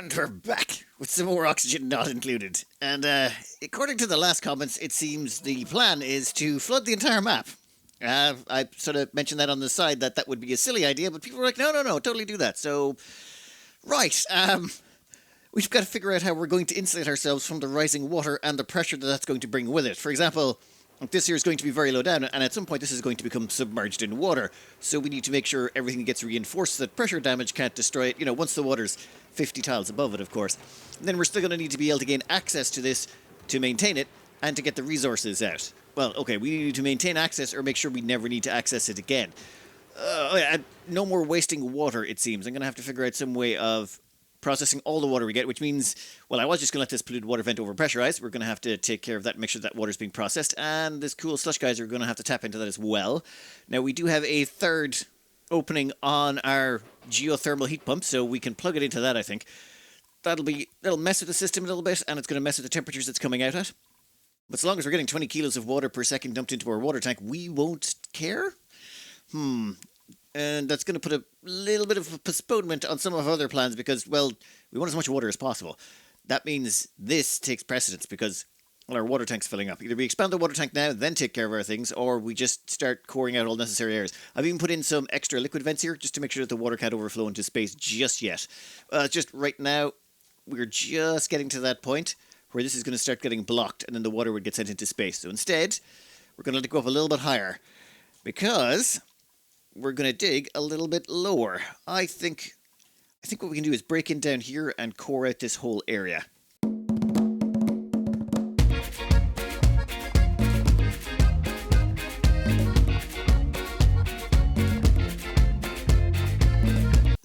And we're back with some more oxygen not included. And according to the last comments, it seems the plan is to flood the entire map. I sort of mentioned that on the side that would be a silly idea, but people were like, no, totally do that. So, right, we've got to figure out how we're going to insulate ourselves from the rising water and the pressure that that's going to bring with it. For example, this here is going to be very low down, and at some point this is going to become submerged in water. So we need to make sure everything gets reinforced so that pressure damage can't destroy it, once the water's 50 tiles above it, of course. And then we're still going to need to be able to gain access to this to maintain it and to get the resources out. Well, okay, we need to maintain access or make sure we never need to access it again. No more wasting water, it seems. I'm going to have to figure out some way of processing all the water we get, which means, well, I was just going to let this polluted water vent overpressurize. We're going to have to take care of that, make sure that water's being processed, and this cool slush geyser, we're going to have to tap into that as well. Now, we do have a third opening on our geothermal heat pump, so we can plug it into that, I think. That'll mess with the system a little bit, and it's going to mess with the temperatures it's coming out at. But as long as we're getting 20 kilos of water per second dumped into our water tank, we won't care? And that's going to put a little bit of a postponement on some of our other plans because, well, we want as much water as possible. That means this takes precedence because our water tank's filling up. Either we expand the water tank now, then take care of our things, or we just start coring out all necessary areas. I've even put in some extra liquid vents here just to make sure that the water can't overflow into space just yet. Just right now, we're just getting to that point where this is going to start getting blocked and then the water would get sent into space. So instead, we're going to let it go up a little bit higher because we're going to dig a little bit lower. I think what we can do is break in down here and core out this whole area.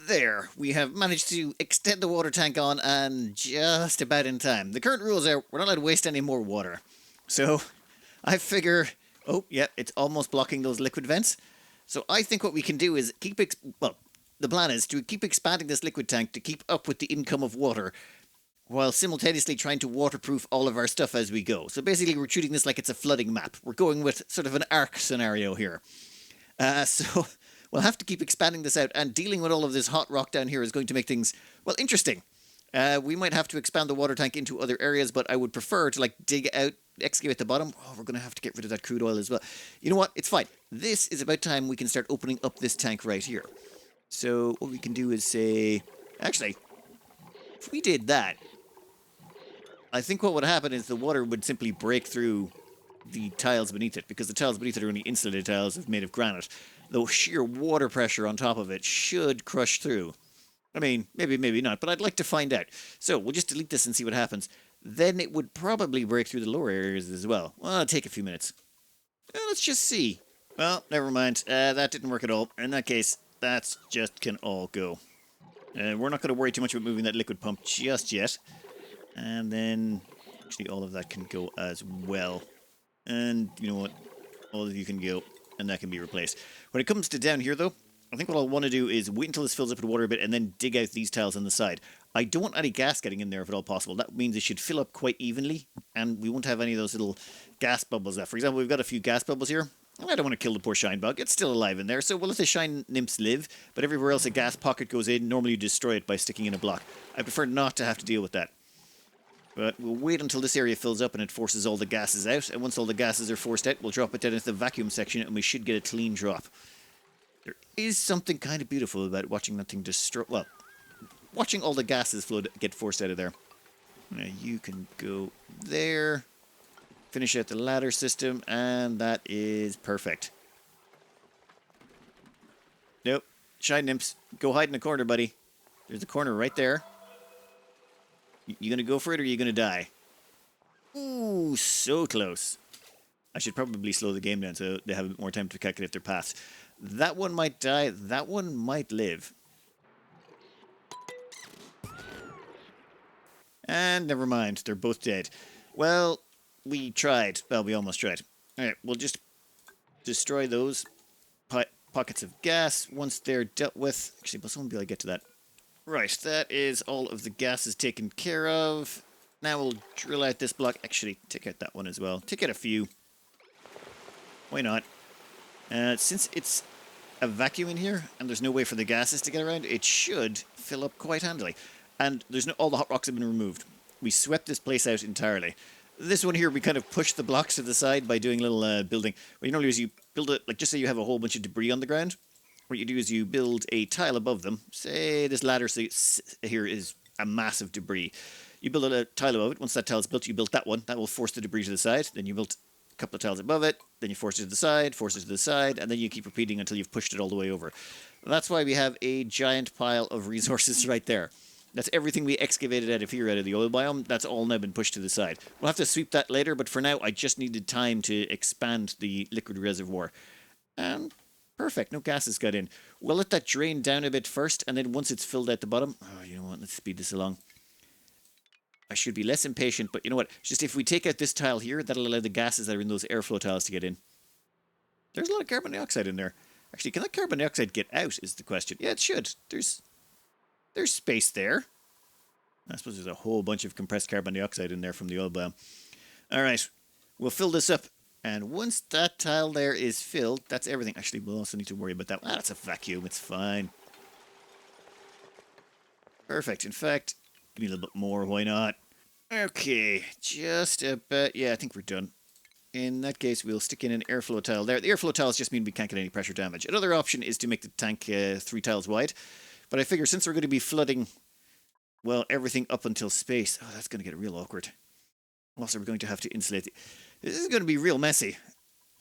There, we have managed to extend the water tank on and just about in time. The current rules are we're not allowed to waste any more water. So I figure, it's almost blocking those liquid vents. So I think what we can do is the plan is to keep expanding this liquid tank to keep up with the income of water while simultaneously trying to waterproof all of our stuff as we go. So basically we're treating this like it's a flooding map. We're going with sort of an arc scenario here. So we'll have to keep expanding this out, and dealing with all of this hot rock down here is going to make things, well, interesting. We might have to expand the water tank into other areas, but I would prefer to dig out, excavate the bottom. Oh, we're going to have to get rid of that crude oil as well. You know what? It's fine. This is about time we can start opening up this tank right here. So what we can do is say, actually, if we did that, I think what would happen is the water would simply break through the tiles beneath it, because the tiles beneath it are only insulated tiles made of granite. The sheer water pressure on top of it should crush through. I mean, maybe not, but I'd like to find out. So we'll just delete this and see what happens. Then it would probably break through the lower areas as well. Well, it'll take a few minutes. Well, let's just see. Well, never mind. That didn't work at all. In that case, that's just can all go. We're not going to worry too much about moving that liquid pump just yet. And then, actually, all of that can go as well. And you know what? All of you can go, and that can be replaced. When it comes to down here, though, I think what I'll want to do is wait until this fills up with water a bit and then dig out these tiles on the side. I don't want any gas getting in there if at all possible. That means it should fill up quite evenly, and we won't have any of those little gas bubbles left. For example, we've got a few gas bubbles here. I don't want to kill the poor shine bug. It's still alive in there, so we'll let the shine nymphs live, but everywhere else a gas pocket goes in, normally you destroy it by sticking in a block. I prefer not to have to deal with that. But we'll wait until this area fills up and it forces all the gases out, and once all the gases are forced out, we'll drop it down into the vacuum section, and we should get a clean drop. There is something kind of beautiful about watching that thing destroy... Well, watching all the gases get forced out of there. Now you can go there, finish out the ladder system, and that is perfect. Nope. Shine nymphs, go hide in the corner, buddy. There's a corner right there. You gonna go for it, or are you gonna die? Ooh, so close. I should probably slow the game down so they have a bit more time to calculate their paths. That one might die, that one might live. And never mind, they're both dead. Well, we tried. Well, we almost tried. Alright, we'll just destroy those pockets of gas once they're dealt with. Actually, but someone will be able to get to that. Right, that is all of the gases taken care of. Now we'll drill out this block. Actually, take out that one as well. Take out a few. Why not? Since it's a vacuum in here, and there's no way for the gases to get around, it should fill up quite handily. and there's no, all the hot rocks have been removed. We swept this place out entirely. This one here, we kind of pushed the blocks to the side by doing a little building. What you normally do is you build it, like just say you have a whole bunch of debris on the ground. What you do is you build a tile above them. Say this ladder here is a massive debris. You build a tile above it. Once that tile is built, you built that one. That will force the debris to the side. Then you built a couple of tiles above it. Then you force it to the side, force it to the side, and then you keep repeating until you've pushed it all the way over. And that's why we have a giant pile of resources right there. That's everything we excavated out of here, out of the oil biome. That's all now been pushed to the side. We'll have to sweep that later, but for now, I just needed time to expand the liquid reservoir. And perfect, no gases got in. We'll let that drain down a bit first, and then once it's filled out the bottom... Oh, you know what, let's speed this along. I should be less impatient, but you know what? Just if we take out this tile here, that'll allow the gases that are in those airflow tiles to get in. There's a lot of carbon dioxide in there. Actually, can that carbon dioxide get out, is the question. Yeah, it should. There's space there. I suppose there's a whole bunch of compressed carbon dioxide in there from the oil biome. All right, we'll fill this up. And once that tile there is filled, that's everything. Actually, we'll also need to worry about that. Ah, that's a vacuum. It's fine. Perfect. In fact, give me a little bit more. Why not? Okay, just about... Yeah, I think we're done. In that case, we'll stick in an airflow tile there. The airflow tiles just mean we can't get any pressure damage. Another option is to make the tank 3 tiles wide. But I figure since we're going to be flooding, well, everything up until space... Oh, that's going to get real awkward. Also, we're going to have to insulate it. This is going to be real messy.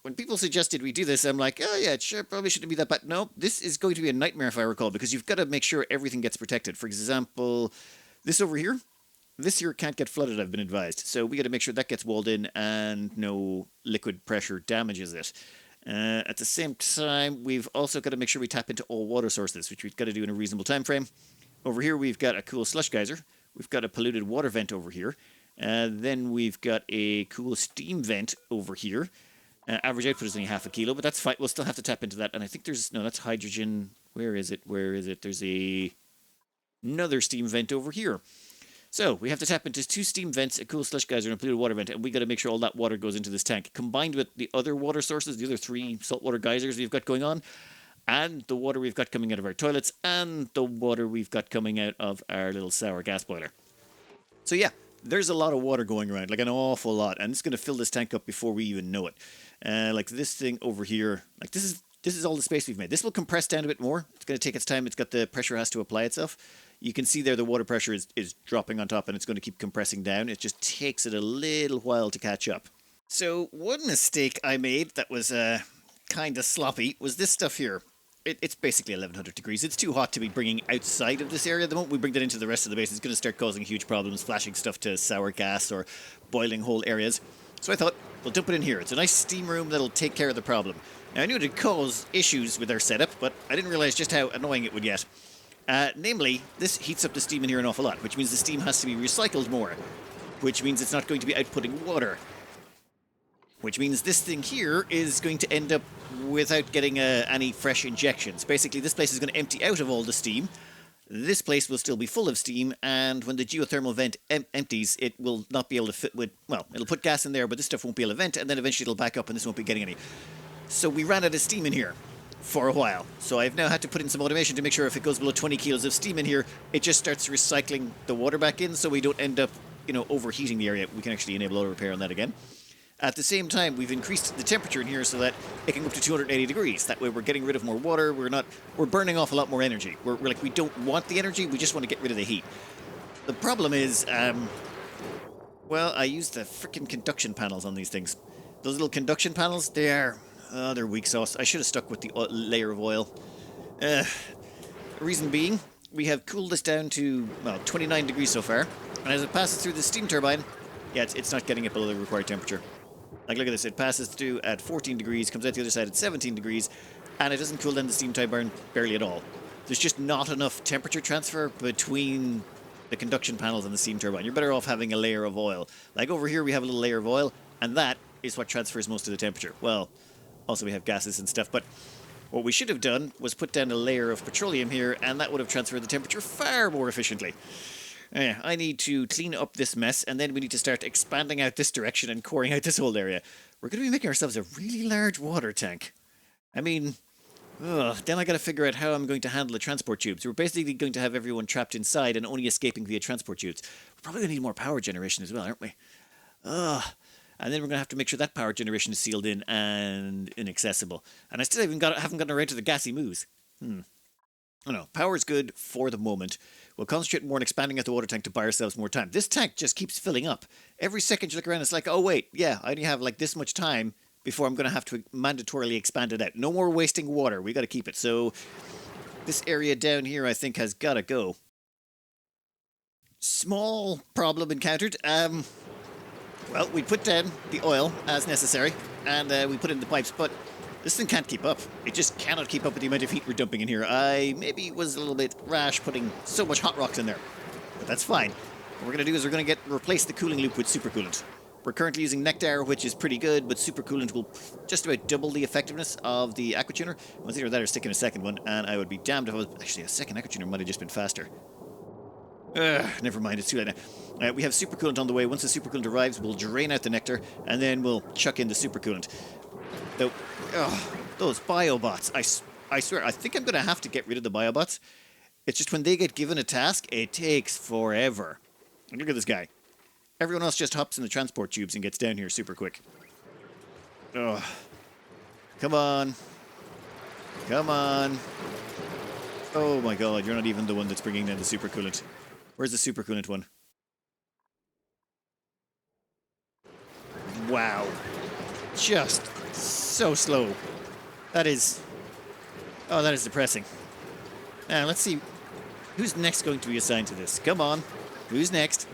When people suggested we do this, I'm like, oh yeah, sure, probably shouldn't be that bad. No, this is going to be a nightmare if I recall, because you've got to make sure everything gets protected. For example, this over here, this here can't get flooded, I've been advised. So we got to make sure that gets walled in and no liquid pressure damages it. At the same time, we've also got to make sure we tap into all water sources, which we've got to do in a reasonable time frame. Over here, we've got a cool slush geyser. We've got a polluted water vent over here. Then we've got a cool steam vent over here. Average output is only 0.5 kilo, but that's fine. We'll still have to tap into that. And I think there's... No, that's hydrogen. Where is it? Where is it? There's another steam vent over here. So we have to tap into 2 steam vents, a cool slush geyser, and a polluted water vent. And we got to make sure all that water goes into this tank. Combined with the other water sources, the other 3 saltwater geysers we've got going on, and the water we've got coming out of our toilets, and the water we've got coming out of our little sour gas boiler. So yeah, there's a lot of water going around, like an awful lot, and it's going to fill this tank up before we even know it. Like this thing over here, like this is all the space we've made. This will compress down a bit more. It's going to take its time. It's got the pressure has to apply itself. You can see there the water pressure is dropping on top, and it's going to keep compressing down. It just takes it a little while to catch up. So one mistake I made that was kind of sloppy was this stuff here. It's basically 1100 degrees. It's too hot to be bringing outside of this area. The moment we bring that into the rest of the base, it's going to start causing huge problems, flashing stuff to sour gas or boiling whole areas. So I thought, we'll dump it in here. It's a nice steam room that'll take care of the problem. Now, I knew it would cause issues with our setup, but I didn't realize just how annoying it would get. Namely, this heats up the steam in here an awful lot, which means the steam has to be recycled more, which means it's not going to be outputting water. Which means this thing here is going to end up without getting any fresh injections. Basically, this place is going to empty out of all the steam. This place will still be full of steam, and when the geothermal vent empties, it will not be able to fit with... Well, it'll put gas in there, but this stuff won't be able to vent, and then eventually it'll back up, and this won't be getting any. So we ran out of steam in here for a while. So I've now had to put in some automation to make sure if it goes below 20 kilos of steam in here, it just starts recycling the water back in, so we don't end up, overheating the area. We can actually enable auto repair on that again. At the same time, we've increased the temperature in here so that it can go up to 280 degrees. That way we're getting rid of more water. We're burning off a lot more energy. We're like, we don't want the energy, we just want to get rid of the heat. The problem is, well, I used the frickin' conduction panels on these things. Those little conduction panels, they're weak sauce. I should have stuck with the layer of oil. Reason being, we have cooled this down to, 29 degrees so far. And as it passes through the steam turbine, yeah, it's not getting it below the required temperature. Like, look at this. It passes through at 14 degrees, comes out the other side at 17 degrees, and it doesn't cool down the steam turbine barely at all. There's just not enough temperature transfer between the conduction panels and the steam turbine. You're better off having a layer of oil. Like over here, we have a little layer of oil, and that is what transfers most of the temperature. Well, also we have gases and stuff, but what we should have done was put down a layer of petroleum here, and that would have transferred the temperature far more efficiently. I need to clean up this mess, and then we need to start expanding out this direction and coring out this whole area. We're going to be making ourselves a really large water tank. I mean, Ugh, then I gotta figure out how I'm going to handle the transport tubes. We're basically going to have everyone trapped inside and only escaping via transport tubes. We're probably gonna need more power generation as well, aren't we? Ugh. And then we're gonna have to make sure that power generation is sealed in and inaccessible. And I still haven't gotten around to the gassy moves. Oh no, power's good for the moment. We'll concentrate more on expanding out the water tank to buy ourselves more time. This tank just keeps filling up. Every second you look around, it's like, oh wait, yeah, I only have like this much time before I'm going to have to mandatorily expand it out. No more wasting water. We got to keep it. So this area down here, I think, has got to go. Small problem encountered. Well, we put down the oil as necessary, and we put in the pipes, but this thing can't keep up. It just cannot keep up with the amount of heat we're dumping in here. I maybe was a little bit rash putting so much hot rocks in there, but that's fine. What we're going to do is we're going to replace the cooling loop with supercoolant. We're currently using Nectar, which is pretty good, but supercoolant will just about double the effectiveness of the Aquatuner. Once either that or stick in a second one, and I would be damned if I was... Actually, a second Aquatuner might have just been faster. Never mind, it's too late now. We have supercoolant on the way. Once the supercoolant arrives, we'll drain out the nectar, and then we'll chuck in the supercoolant. Though, those biobots, I swear, I think I'm going to have to get rid of the biobots. It's just when they get given a task, it takes forever. And look at this guy. Everyone else just hops in the transport tubes and gets down here super quick. Ugh. Come on. Come on. Oh my god, you're not even the one that's bringing down the supercoolant. Where's the supercoolant one? Wow. Just so slow. That is... Oh, that is depressing. Now, let's see. Who's next going to be assigned to this? Come on. Who's next?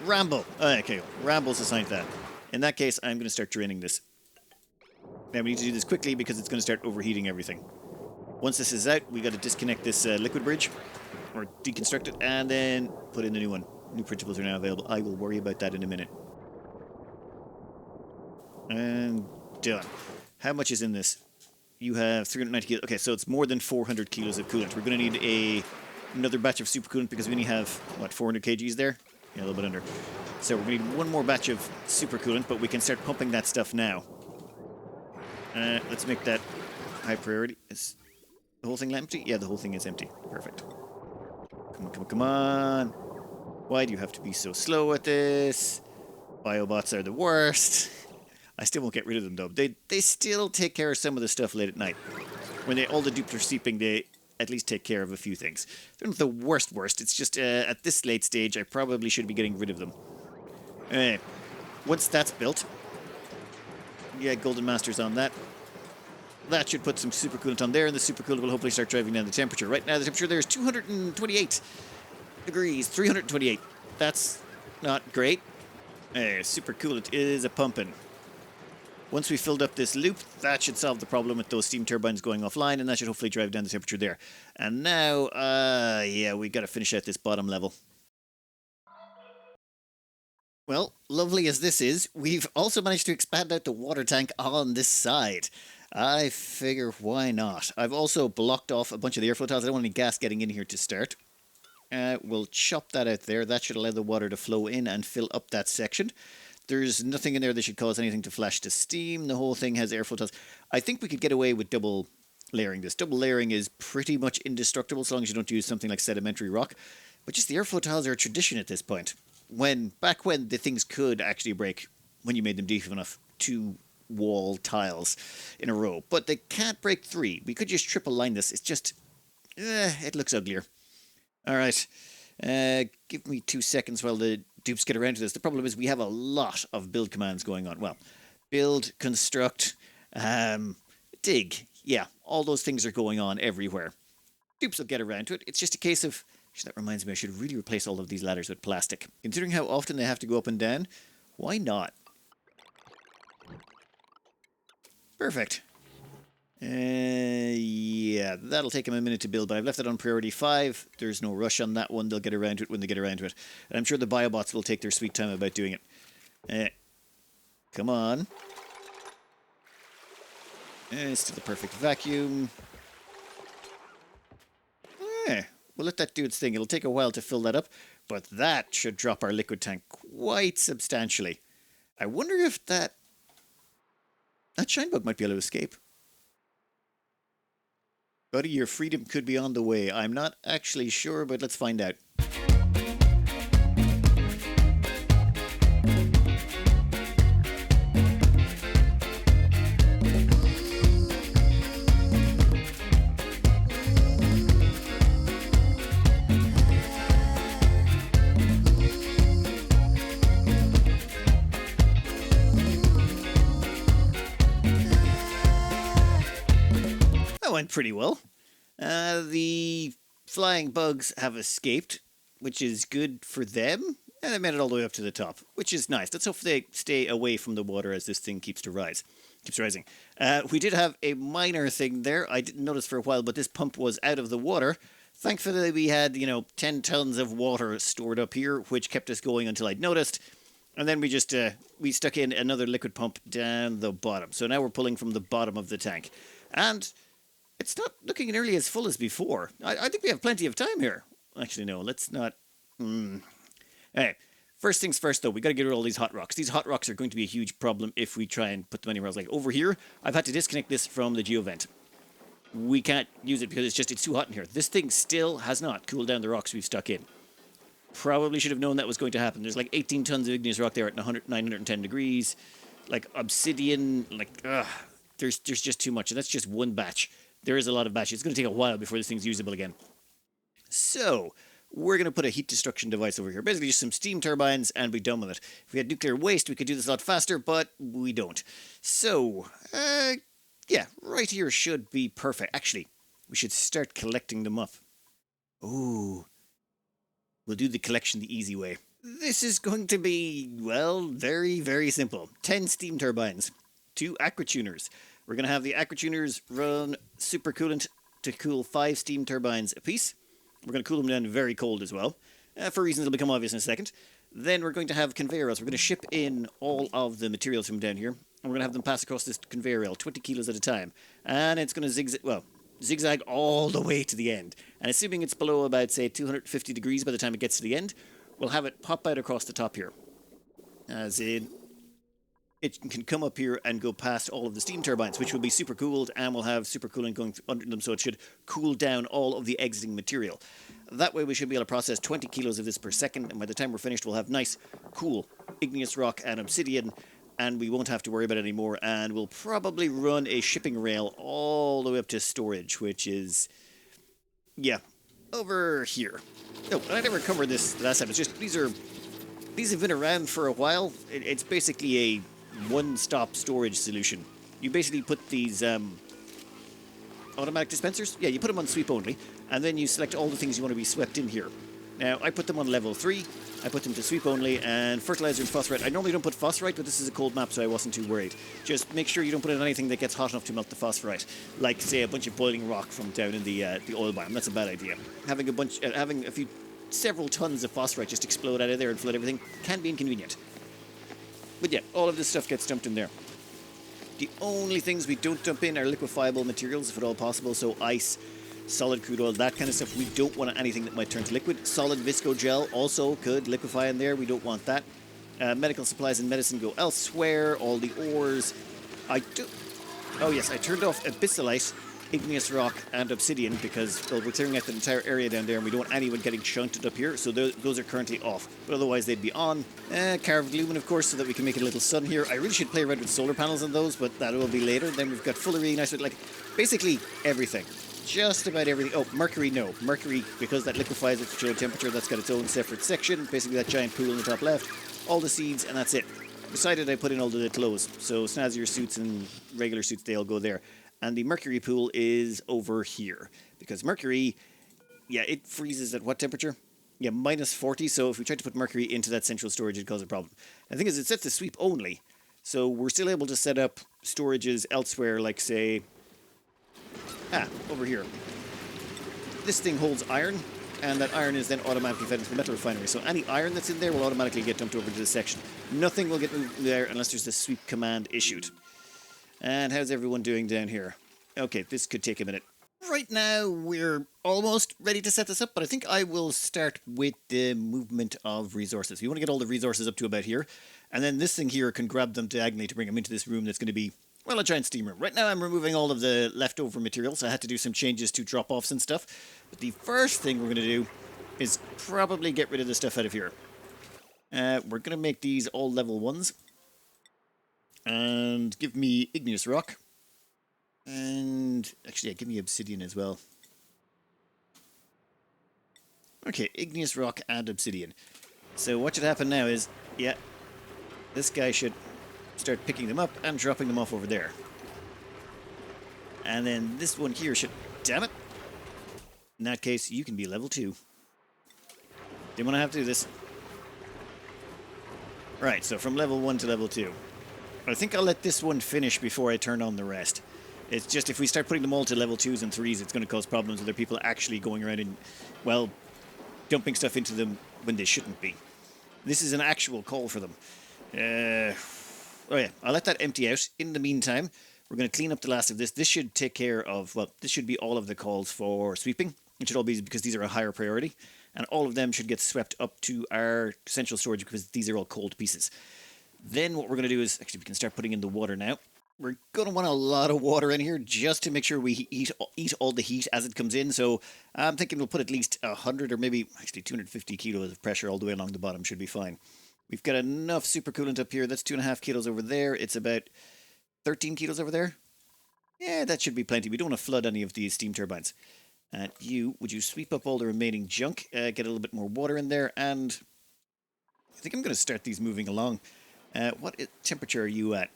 Ramble. Okay, Ramble's assigned to that. In that case, I'm going to start draining this. Now, we need to do this quickly because it's going to start overheating everything. Once this is out, we got to disconnect this liquid bridge. Or deconstruct it, and then put in the new one. New printables are now available. I will worry about that in a minute. And done. How much is in this? You have 390 kilos. Okay, so it's more than 400 kilos of coolant. We're going to need another batch of supercoolant because we only have, what, 400 kgs there? Yeah, a little bit under. So we're going to need one more batch of supercoolant, but we can start pumping that stuff now. Let's make that high priority. Is the whole thing empty? Yeah, the whole thing is empty. Perfect. Come on, come on, come on. Why do you have to be so slow at this? Biobots are the worst. I still won't get rid of them, though. They still take care of some of the stuff late at night. When all the dupes are sleeping, they at least take care of a few things. They're not the worst. It's just at this late stage, I probably should be getting rid of them. Once that's built, yeah, Golden Master's on that. That should put some supercoolant on there, and the supercoolant will hopefully start driving down the temperature. Right now, the temperature there is 228 degrees, 328. That's not great. Supercoolant is a pumping. Once we filled up this loop, that should solve the problem with those steam turbines going offline, and that should hopefully drive down the temperature there. And now, yeah, we got to finish out this bottom level. Well, lovely as this is, we've also managed to expand out the water tank on this side. I figure why not. I've also blocked off a bunch of the airflow tiles. I don't want any gas getting in here to start. We'll chop that out there. That should allow the water to flow in and fill up that section. There's nothing in there that should cause anything to flash to steam. The whole thing has airflow tiles. I think we could get away with double layering this. Double layering is pretty much indestructible as long as you don't use something like sedimentary rock. But just the airflow tiles are a tradition at this point. Back when the things could actually break when you made them deep enough, 2 wall tiles in a row. But they can't break 3. We could just triple line this. It's just... it looks uglier. Alright. Give me 2 seconds while the dupes get around to this. The problem is we have a lot of build commands going on. Well, build, construct, dig. Yeah, all those things are going on everywhere. Dupes will get around to it. It's just a case of... That reminds me, I should really replace all of these ladders with plastic. Considering how often they have to go up and down, why not? Perfect. Yeah, that'll take them a minute to build, but I've left it on priority 5. There's no rush on that one. They'll get around to it when they get around to it. And I'm sure the biobots will take their sweet time about doing it. Come on. Still the perfect vacuum. We'll let that do its thing. It'll take a while to fill that up, but that should drop our liquid tank quite substantially. I wonder if that shinebug might be able to escape. Buddy, your freedom could be on the way. I'm not actually sure, but let's find out. That went pretty well. The flying bugs have escaped, which is good for them, and they made it all the way up to the top, which is nice. Let's hope they stay away from the water as this thing keeps rising. We did have a minor thing there. I didn't notice for a while, but this pump was out of the water. Thankfully, we had 10 tons of water stored up here, which kept us going until I'd noticed. And then we just we stuck in another liquid pump down the bottom. So now we're pulling from the bottom of the tank, and it's not looking nearly as full as before. I think we have plenty of time here. Actually, no, let's not. Hey, first things first, though, we got to get rid of all these hot rocks. These hot rocks are going to be a huge problem if we try and put them anywhere else. Like over here, I've had to disconnect this from the geovent. We can't use it because it's too hot in here. This thing still has not cooled down the rocks we've stuck in. Probably should have known that was going to happen. There's like 18 tons of igneous rock there at 910 degrees. Like obsidian, there's just too much. And that's just one batch. There is a lot of batches. It's going to take a while before this thing's usable again. So, we're going to put a heat destruction device over here. Basically, just some steam turbines and be done with it. If we had nuclear waste, we could do this a lot faster, but we don't. So, yeah, right here should be perfect. Actually, we should start collecting them up. Ooh. We'll do the collection the easy way. This is going to be, well, very, very simple. 10 steam turbines. 2 Aquatuners. We're going to have the Aquatuners run supercoolant to cool 5 steam turbines apiece. We're going to cool them down very cold as well, for reasons that will become obvious in a second. Then we're going to have conveyor rails. We're going to ship in all of the materials from down here, and we're going to have them pass across this conveyor rail, 20 kilos at a time. And it's going to zigzag all the way to the end. And assuming it's below about, say, 250 degrees by the time it gets to the end, we'll have it pop out across the top here. As in, it can come up here and go past all of the steam turbines, which will be super cooled, and we'll have super coolant going under them, so it should cool down all of the exiting material. That way we should be able to process 20 kilos of this per second, and by the time we're finished, we'll have nice, cool igneous rock and obsidian, and we won't have to worry about it anymore, and we'll probably run a shipping rail all the way up to storage, which is, yeah, over here. Oh, I never covered this last time. It's just, these have been around for a while. It's basically a one-stop storage solution. You basically put these automatic dispensers. Yeah, you put them on sweep only, and then you select all the things you want to be swept in here. Now, I put them on level 3. I put them to sweep only, and fertilizer and phosphorite. I normally don't put phosphorite, but this is a cold map, so I wasn't too worried. Just make sure you don't put in anything that gets hot enough to melt the phosphorite, like, say, a bunch of boiling rock from down in the oil biome. That's a bad idea. Having several tons of phosphorite just explode out of there and flood everything can be inconvenient. But yeah, all of this stuff gets dumped in there. The only things we don't dump in are liquefiable materials, if at all possible, so ice, solid crude oil, that kind of stuff. We don't want anything that might turn to liquid. Solid visco gel also could liquefy in there. We don't want that. Medical supplies and medicine go elsewhere. All the ores. Oh yes, I turned off abyssalite, igneous rock, and obsidian because, well, we're clearing out the entire area down there and we don't want anyone getting shunted up here, so those are currently off. But otherwise they'd be on. Carved lumen, of course, so that we can make a little sun here. I really should play around with solar panels on those, but that will be later. Then we've got fullerene, nice, like, basically everything. Just about everything. Oh, mercury, no. Mercury, because that liquefies at zero temperature, that's got its own separate section. Basically that giant pool in the top left. All the seeds, and that's it. Beside it, I put in all the clothes. So snazzier suits and regular suits, they all go there. And the mercury pool is over here. Because mercury, yeah, it freezes at what temperature? Yeah, minus 40. So if we tried to put mercury into that central storage, it'd cause a problem. And the thing is, it sets to sweep only. So we're still able to set up storages elsewhere, like, say, over here. This thing holds iron, and that iron is then automatically fed into the metal refinery. So any iron that's in there will automatically get dumped over to this section. Nothing will get moved there unless there's a sweep command issued. And how's everyone doing down here? Okay, this could take a minute. Right now, we're almost ready to set this up, but I think I will start with the movement of resources. We want to get all the resources up to about here, and then this thing here can grab them diagonally to bring them into this room that's going to be Well, a giant steam room. Right now I'm removing all of the leftover materials. I had to do some changes to drop-offs and stuff. But the first thing we're going to do is probably get rid of the stuff out of here. We're going to make these all level 1s. And give me igneous rock. And actually, yeah, give me obsidian as well. Okay, igneous rock and obsidian. So what should happen now is, yeah, this guy should start picking them up and dropping them off over there. And then this one here should... Damn it! In that case, you can be level 2. Didn't want to have to do this. Right, so from level 1 to level 2. I think I'll let this one finish before I turn on the rest. It's just if we start putting them all to level 2s and 3s, it's going to cause problems with other people actually going around and, well, dumping stuff into them when they shouldn't be. This is an actual call for them. Oh yeah, I'll let that empty out. In the meantime, we're going to clean up the last of this. This should take care of, well, this should be all of the calls for sweeping. It should all be because these are a higher priority. And all of them should get swept up to our central storage because these are all cold pieces. Then what we're going to do is, actually we can start putting in the water now. We're going to want a lot of water in here just to make sure we eat all the heat as it comes in. So I'm thinking we'll put at least 100 or maybe actually 250 kilos of pressure all the way along the bottom should be fine. We've got enough supercoolant up here. That's 2.5 kilos over there. It's about 13 kilos over there. Yeah, that should be plenty. We don't want to flood any of these steam turbines. And would you sweep up all the remaining junk, get a little bit more water in there, and I think I'm going to start these moving along. What temperature are you at?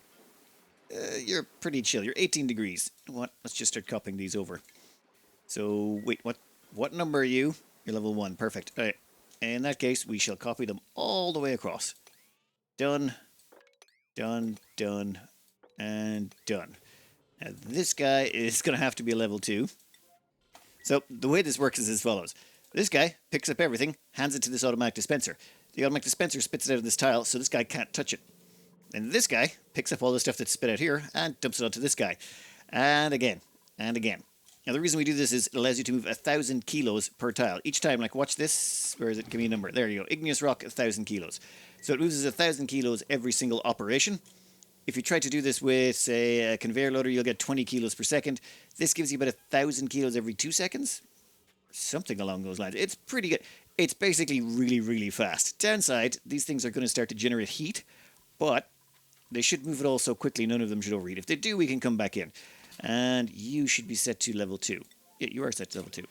You're pretty chill. You're 18 degrees. What? Let's just start copying these over. So, wait, what number are you? You're level 1. Perfect. All right. In that case, we shall copy them all the way across. Done, done, done, and done. Now, this guy is going to have to be a level 2. So, the way this works is as follows. This guy picks up everything, hands it to this automatic dispenser. The automatic dispenser spits it out of this tile, so this guy can't touch it. And this guy picks up all the stuff that's spit out here and dumps it onto this guy. And again, and again. Now, the reason we do this is it allows you to move 1,000 kilos per tile. Each time, like, watch this. Where is it? Give me a number. There you go. Igneous rock, 1,000 kilos. So it moves 1,000 kilos every single operation. If you try to do this with, say, a conveyor loader, you'll get 20 kilos per second. This gives you about 1,000 kilos every 2 seconds. Something along those lines. It's pretty good. It's basically really, really fast. Downside, these things are going to start to generate heat, but they should move it all so quickly none of them should overheat. If they do, we can come back in. And you should be set to level 2. Yeah, you are set to level 2.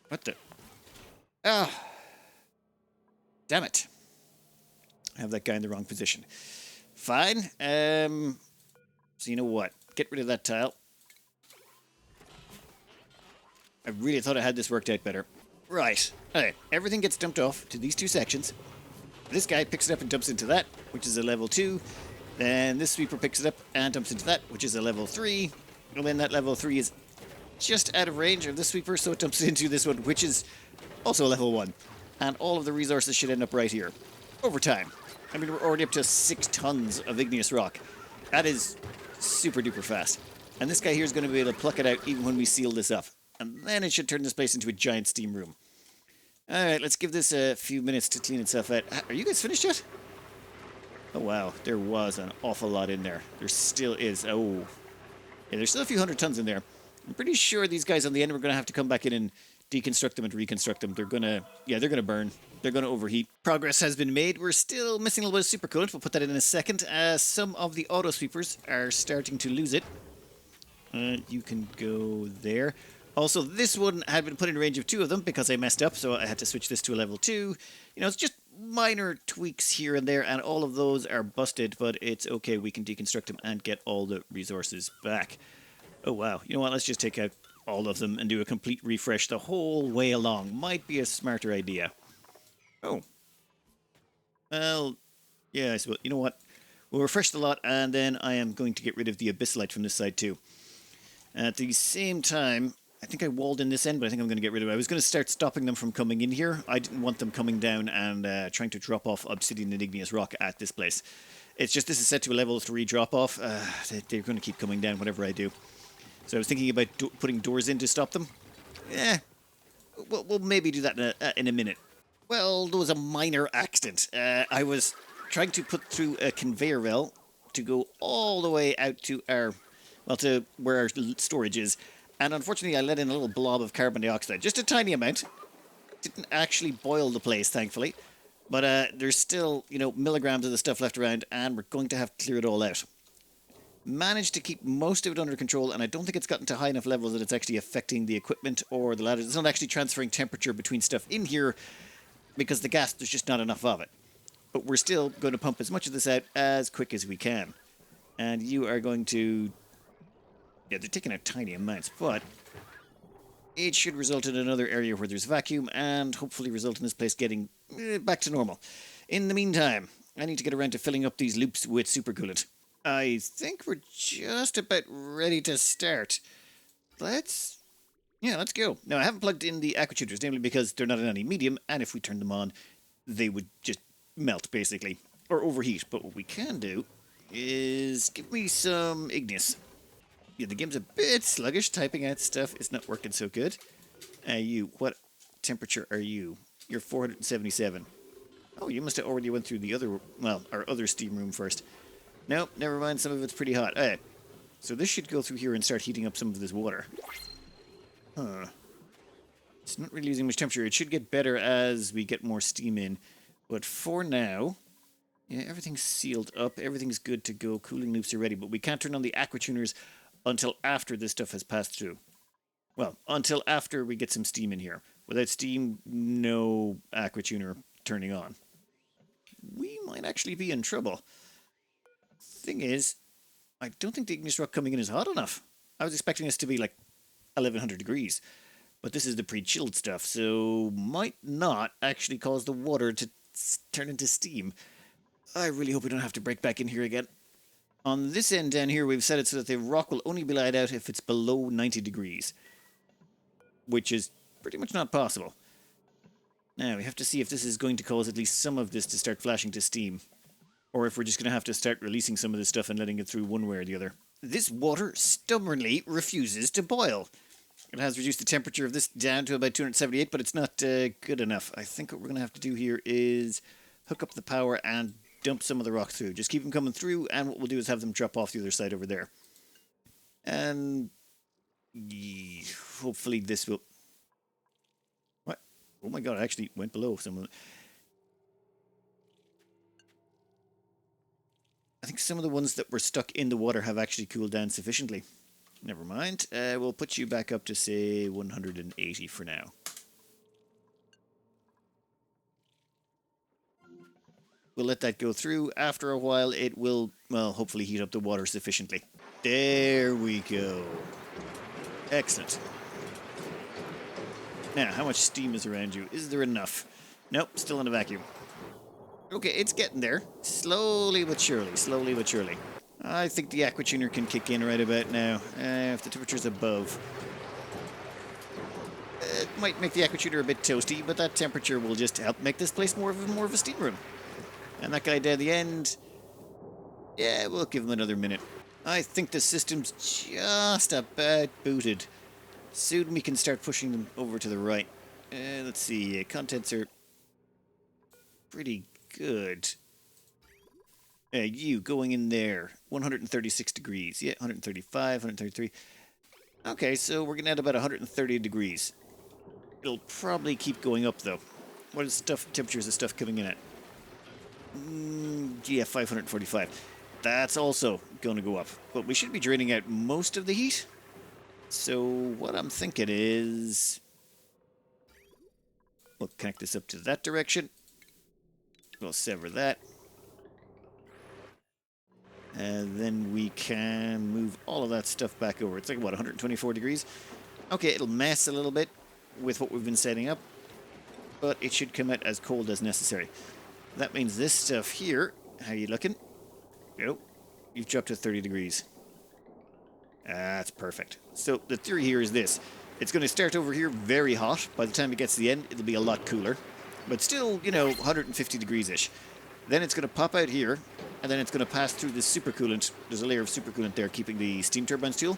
What the? Ah! Damn it. I have that guy in the wrong position. Fine. So you know what? Get rid of that tile. I really thought I had this worked out better. Right. Okay. Everything gets dumped off to these 2 sections. This guy picks it up and dumps into that, which is a level 2. Then this sweeper picks it up and dumps into that, which is a level 3. And then that level 3 is just out of range of this sweeper, so it dumps into this one, which is also a level 1. And all of the resources should end up right here. Over time. I mean, we're already up to 6 tons of igneous rock. That is super duper fast. And this guy here is going to be able to pluck it out even when we seal this up. And then it should turn this place into a giant steam room. Alright, let's give this a few minutes to clean itself out. Are you guys finished yet? Oh wow, there was an awful lot in there. There still is. Oh. Yeah, there's still a few 100 tons in there. I'm pretty sure these guys on the end are going to have to come back in and deconstruct them and reconstruct them. They're going to, yeah, they're going to burn. They're going to overheat. Progress has been made. We're still missing a little bit of supercoolant. We'll put that in a second. Some of the auto sweepers are starting to lose it. You can go there. Also, this one had been put in range of 2 of them because I messed up, so I had to switch this to a level 2. You know, it's just minor tweaks here and there, and all of those are busted, but it's okay. We can deconstruct them and get all the resources back. Oh, wow. You know what? Let's just take out all of them and do a complete refresh the whole way along. Might be a smarter idea. Oh. Well, yeah, I suppose. You know what? We'll refresh the lot, and then I am going to get rid of the abyssalite from this side, too. At the same time, I think I walled in this end, but I think I'm going to get rid of it. I was going to start stopping them from coming in here. I didn't want them coming down and trying to drop off obsidian and igneous rock at this place. It's just this is set to a level 3 drop-off. They're going to keep coming down whatever I do. So I was thinking about putting doors in to stop them. Yeah, we'll maybe do that in a minute. Well, there was a minor accident. I was trying to put through a conveyor belt to go all the way out to our, well, to where our storage is. And unfortunately, I let in a little blob of carbon dioxide, just a tiny amount. Didn't actually boil the place, thankfully. But there's still, milligrams of the stuff left around, and we're going to have to clear it all out. Managed to keep most of it under control, and I don't think it's gotten to high enough levels that it's actually affecting the equipment or the ladders. It's not actually transferring temperature between stuff in here because the gas, there's just not enough of it. But we're still going to pump as much of this out as quick as we can. And you are going to... Yeah, they're taking out tiny amounts, but it should result in another area where there's vacuum and hopefully result in this place getting back to normal. In the meantime, I need to get around to filling up these loops with supercoolant. I think we're just about ready to start. Let's go. Now, I haven't plugged in the Aquatuners, namely because they're not in any medium, and if we turn them on, they would just melt, basically, or overheat. But what we can do is give me some igneous. Yeah, the game's a bit sluggish. Typing out stuff is not working so good. What temperature are you? You're 477. Oh, you must have already went through the other, our other steam room first. Nope, never mind. Some of it's pretty hot. Alright, so this should go through here and start heating up some of this water. Huh. It's not really using much temperature. It should get better as we get more steam in. But for now, yeah, everything's sealed up. Everything's good to go. Cooling loops are ready. But we can't turn on the Aquatuners until after this stuff has passed through. Well, until after we get some steam in here. Without steam, no Aquatuner turning on. We might actually be in trouble. Thing is, I don't think the igneous rock coming in is hot enough. I was expecting this to be like 1100 degrees. But this is the pre-chilled stuff, so might not actually cause the water to turn into steam. I really hope we don't have to break back in here again. On this end down here, we've set it so that the rock will only be light out if it's below 90 degrees. Which is pretty much not possible. Now, we have to see if this is going to cause at least some of this to start flashing to steam. Or if we're just going to have to start releasing some of this stuff and letting it through one way or the other. This water stubbornly refuses to boil. It has reduced the temperature of this down to about 278, but it's not good enough. I think what we're going to have to do here is hook up the power and dump some of the rock through. Just keep them coming through, and what we'll do is have them drop off the other side over there. And hopefully this will... What? Oh my god, I actually went below some of it. I think some of the ones that were stuck in the water have actually cooled down sufficiently. Never mind. We'll put you back up to, say, 180 for now. We'll let that go through. After a while, it will, well, hopefully heat up the water sufficiently. There we go. Excellent. Now, how much steam is around you? Is there enough? Nope, still in a vacuum. Okay, it's getting there. Slowly but surely. Slowly but surely. I think the Aquatuner can kick in right about now, if the temperature's above. It might make the Aquatuner a bit toasty, but that temperature will just help make this place more of a steam room. And that guy down the end, yeah, we'll give him another minute. I think the system's just about booted. Soon we can start pushing them over to the right. Let's see, contents are pretty good. You going in there, 136 degrees. Yeah, 135, 133. Okay, so we're getting at about 130 degrees. It'll probably keep going up, though. What is temperatures of stuff coming in at? Yeah, 545. That's also going to go up. But we should be draining out most of the heat. So what I'm thinking is... We'll connect this up to that direction. We'll sever that. And then we can move all of that stuff back over. It's like, what, 124 degrees? Okay, it'll mess a little bit with what we've been setting up, but it should come out as cold as necessary. That means this stuff here, how you looking? Nope, you've dropped to 30 degrees. That's perfect. So the theory here is this. It's going to start over here very hot. By the time it gets to the end, it'll be a lot cooler. But still, 150 degrees-ish. Then it's going to pop out here, and then it's going to pass through this supercoolant. There's a layer of supercoolant there keeping the steam turbines cool.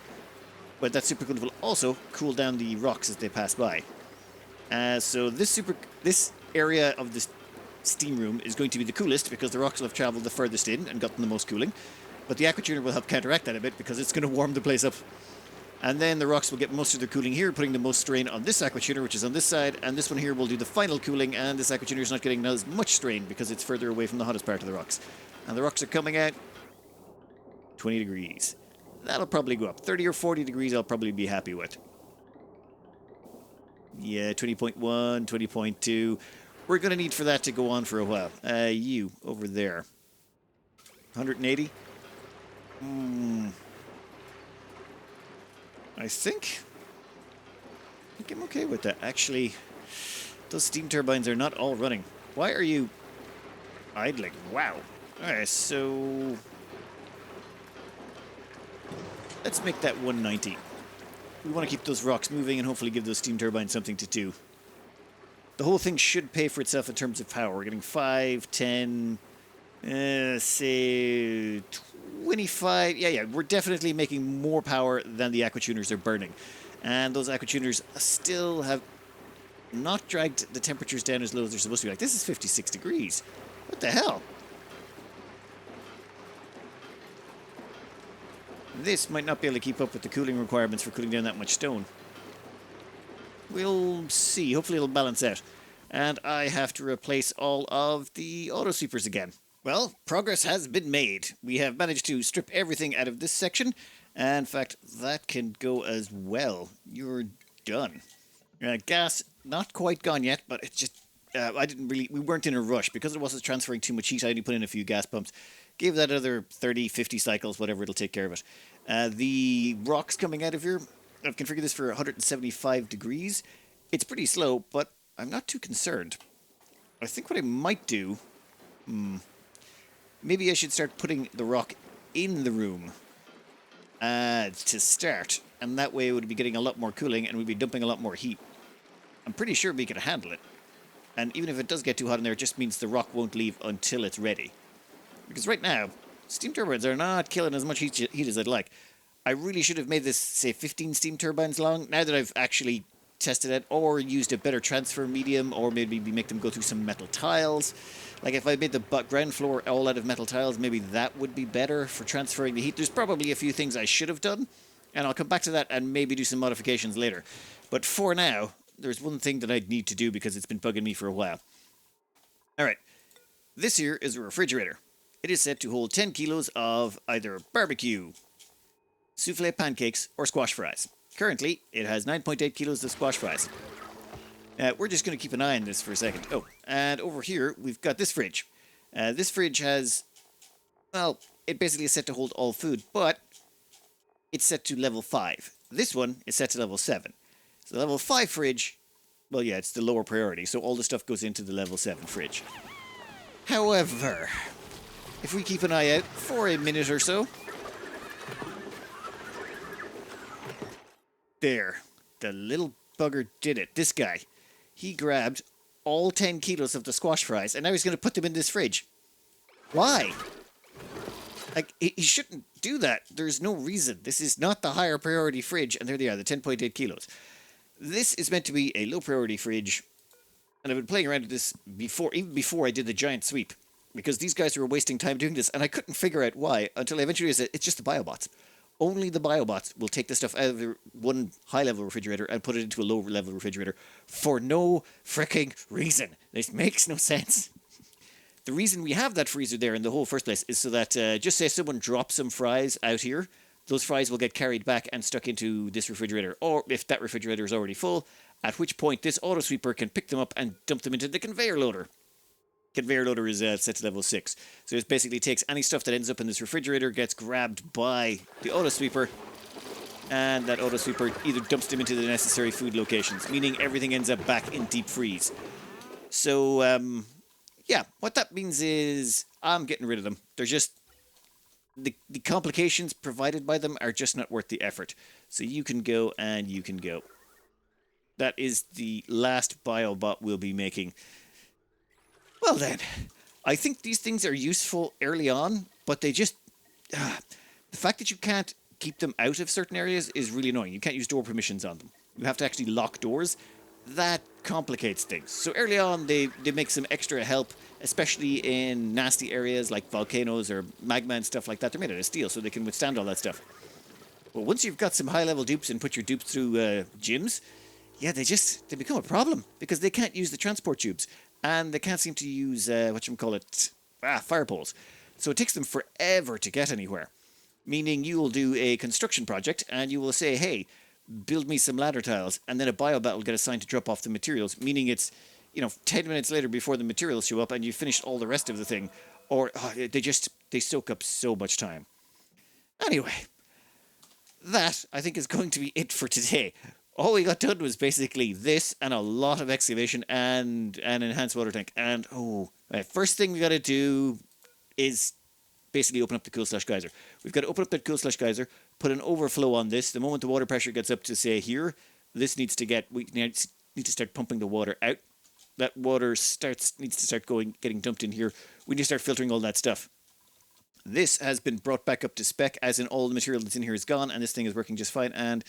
But that supercoolant will also cool down the rocks as they pass by. So this area of this steam room is going to be the coolest because the rocks will have travelled the furthest in and gotten the most cooling. But the Aquatuner will help counteract that a bit because it's going to warm the place up. And then the rocks will get most of their cooling here, putting the most strain on this Aquatuner, which is on this side. And this one here will do the final cooling, and this Aquatuner is not getting as much strain because it's further away from the hottest part of the rocks. And the rocks are coming out 20 degrees. That'll probably go up. 30 or 40 degrees I'll probably be happy with. Yeah, 20.1, 20.2. We're going to need for that to go on for a while. You, over there. 180? I think I'm okay with that. Actually, those steam turbines are not all running. Why are you idling? Wow. Alright, so let's make that 190. We want to keep those rocks moving and hopefully give those steam turbines something to do. The whole thing should pay for itself in terms of power. We're getting 5, 10, say 25. Yeah, we're definitely making more power than the Aquatuners are burning. And those Aquatuners still have not dragged the temperatures down as low as they're supposed to be. Like, this is 56 degrees. What the hell? This might not be able to keep up with the cooling requirements for cooling down that much stone. We'll see. Hopefully it'll balance out. And I have to replace all of the auto sweepers again. Well, progress has been made. We have managed to strip everything out of this section. And in fact, that can go as well. You're done. Gas, not quite gone yet, but it just... we weren't in a rush. Because it wasn't transferring too much heat, I only put in a few gas pumps. Gave that other 30, 50 cycles, whatever, it'll take care of it. The rocks coming out of here, I've configured this for 175 degrees. It's pretty slow, but I'm not too concerned. I think what I might do... maybe I should start putting the rock in the room to start. And that way it would be getting a lot more cooling and we'd be dumping a lot more heat. I'm pretty sure we can handle it. And even if it does get too hot in there, it just means the rock won't leave until it's ready. Because right now, steam turbines are not killing as much heat as I'd like. I really should have made this, say, 15 steam turbines long. Now that I've actually tested it, or used a better transfer medium, or maybe make them go through some metal tiles. Like if I made the ground floor all out of metal tiles, maybe that would be better for transferring the heat. There's probably a few things I should have done, and I'll come back to that and maybe do some modifications later. But for now, there's one thing that I'd need to do because it's been bugging me for a while. Alright, this here is a refrigerator. It is set to hold 10 kilos of either barbecue, souffle pancakes, or squash fries. Currently, it has 9.8 kilos of squash fries. We're just going to keep an eye on this for a second. Oh, and over here, we've got this fridge. This fridge has, well, it basically is set to hold all food, but it's set to level 5. This one is set to level 7. So the level 5 fridge, well, yeah, it's the lower priority, so all the stuff goes into the level 7 fridge. However, if we keep an eye out for a minute or so... There. The little bugger did it. This guy. He grabbed all 10 kilos of the squash fries, and now he's going to put them in this fridge. Why? Like, he shouldn't do that. There's no reason. This is not the higher priority fridge, and there they are, the 10.8 kilos. This is meant to be a low priority fridge, and I've been playing around with this before, even before I did the giant sweep, because these guys were wasting time doing this, and I couldn't figure out why, until I eventually realized that it's just the Biobots. Only the Biobots will take the stuff out of the one high-level refrigerator and put it into a low-level refrigerator for no fricking reason. This makes no sense. The reason we have that freezer there in the whole first place is so that, just say someone drops some fries out here, those fries will get carried back and stuck into this refrigerator. Or if that refrigerator is already full, at which point this auto sweeper can pick them up and dump them into the conveyor loader. Conveyor loader is set to level 6. So it basically takes any stuff that ends up in this refrigerator, gets grabbed by the auto sweeper, and that auto sweeper either dumps them into the necessary food locations, meaning everything ends up back in deep freeze. So, yeah, what that means is I'm getting rid of them. They're just... The complications provided by them are just not worth the effort. So you can go and you can go. That is the last Biobot we'll be making. Well then, I think these things are useful early on, but they just... the fact that you can't keep them out of certain areas is really annoying. You can't use door permissions on them. You have to actually lock doors. That complicates things. So early on, they make some extra help especially in nasty areas like volcanoes or magma and stuff like that. They're made out of steel, so they can withstand all that stuff. Well, once you've got some high-level dupes and put your dupes through gyms, yeah, they become a problem because they can't use the transport tubes and they can't seem to use fire poles. So it takes them forever to get anywhere. Meaning you will do a construction project and you will say, hey, build me some ladder tiles, and then a Biobot will get assigned to drop off the materials, meaning it's, 10 minutes later before the materials show up and you finished all the rest of the thing. Or they soak up so much time. Anyway, that, I think, is going to be it for today. All we got done was basically this and a lot of excavation and an enhanced water tank. And, first thing we got to do is basically open up the cool slush geyser. We've got to open up that cool slush geyser, put an overflow on this. The moment the water pressure gets up to, say, here, we need to start pumping the water out. That water needs to start getting dumped in here. We need to start filtering all that stuff. This has been brought back up to spec, as in all the material that's in here is gone, and this thing is working just fine. And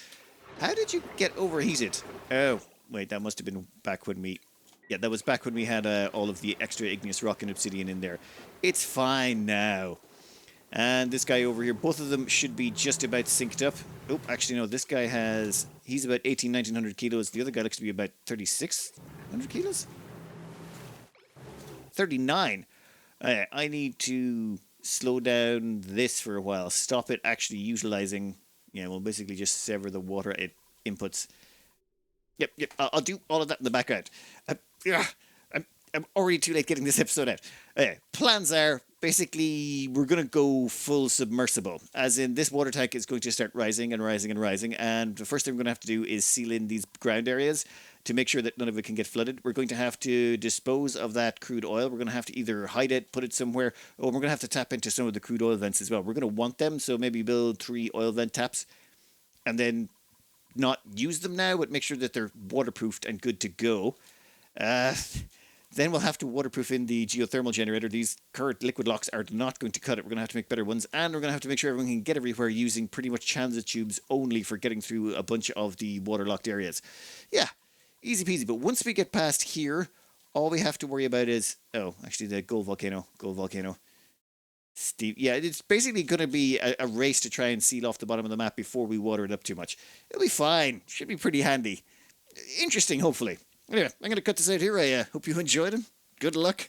how did you get overheated? Oh, wait, that must have been back when we... Yeah, that was back when we had all of the extra igneous rock and obsidian in there. It's fine now. And this guy over here, both of them should be just about synced up. Oh, actually, no, this guy he's about 1900 kilos. The other guy looks to be about 3600 kilos? 39. I need to slow down this for a while. Stop it actually utilizing... Yeah, we'll basically just sever the water inputs. Yep, I'll do all of that in the background. I'm already too late getting this episode out. Plans are, basically, we're going to go full submersible. As in, this water tank is going to start rising and rising and rising. And the first thing we're going to have to do is seal in these ground areas to make sure that none of it can get flooded. We're going to have to dispose of that crude oil. We're going to have to either hide it, put it somewhere, or we're going to have to tap into some of the crude oil vents as well. We're going to want them, so maybe build 3 oil vent taps. And then not use them now, but make sure that they're waterproofed and good to go. Then we'll have to waterproof in the geothermal generator. These current liquid locks are not going to cut it. We're going to have to make better ones. And we're going to have to make sure everyone can get everywhere using pretty much transit tubes only for getting through a bunch of the waterlocked areas. Yeah, easy peasy. But once we get past here, all we have to worry about is... Oh, actually, the gold volcano. Yeah, it's basically going to be a race to try and seal off the bottom of the map before we water it up too much. It'll be fine. Should be pretty handy. Interesting, hopefully. Anyway, I'm going to cut this out here. I hope you enjoyed it. Good luck.